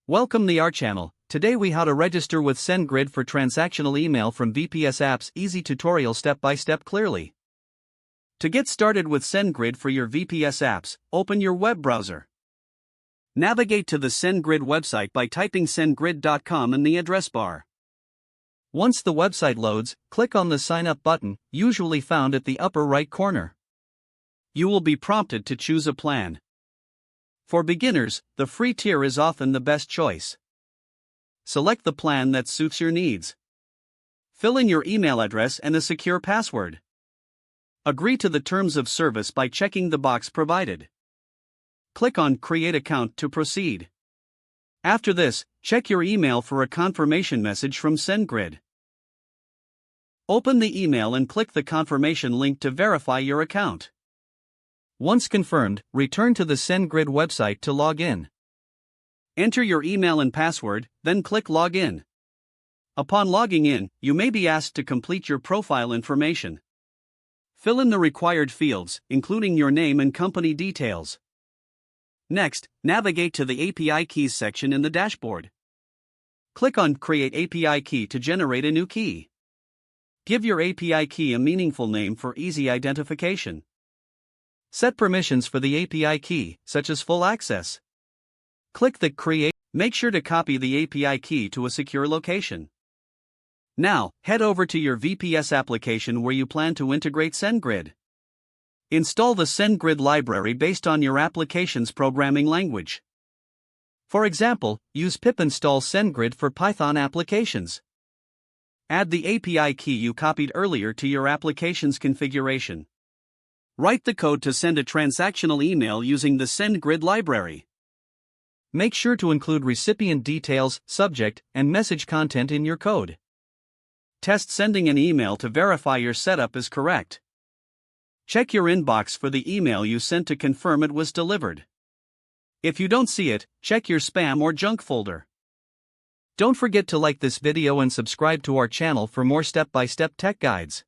Welcome to our channel. Today we how to register with SendGrid for transactional email from VPS apps. Easy tutorial step by step clearly. To get started with SendGrid for your VPS apps, open your web browser. Navigate to the SendGrid website by typing sendgrid.com in the address bar. Once the website loads, click on the Sign Up button, usually found at the upper right corner. You will be prompted to choose a plan. For beginners, the free tier is often the best choice. Select the plan that suits your needs. Fill in your email address and a secure password. Agree to the terms of service by checking the box provided. Click on Create Account to proceed. After this, check your email for a confirmation message from SendGrid. Open the email and click the confirmation link to verify your account. Once confirmed, return to the SendGrid website to log in. Enter your email and password, then click Login. Upon logging in, you may be asked to complete your profile information. Fill in the required fields, including your name and company details. Next, navigate to the API Keys section in the dashboard. Click on Create API Key to generate a new key. Give your API key a meaningful name for easy identification. Set permissions for the API key, such as full access. Click the Create. Make sure to copy the API key to a secure location. Now, head over to your VPS application where you plan to integrate SendGrid. Install the SendGrid library based on your application's programming language. For example, use pip install SendGrid for Python applications. Add the API key you copied earlier to your application's configuration. Write the code to send a transactional email using the SendGrid library. Make sure to include recipient details, subject, and message content in your code. Test sending an email to verify your setup is correct. Check your inbox for the email you sent to confirm it was delivered. If you don't see it, check your spam or junk folder. Don't forget to like this video and subscribe to our channel for more step-by-step tech guides.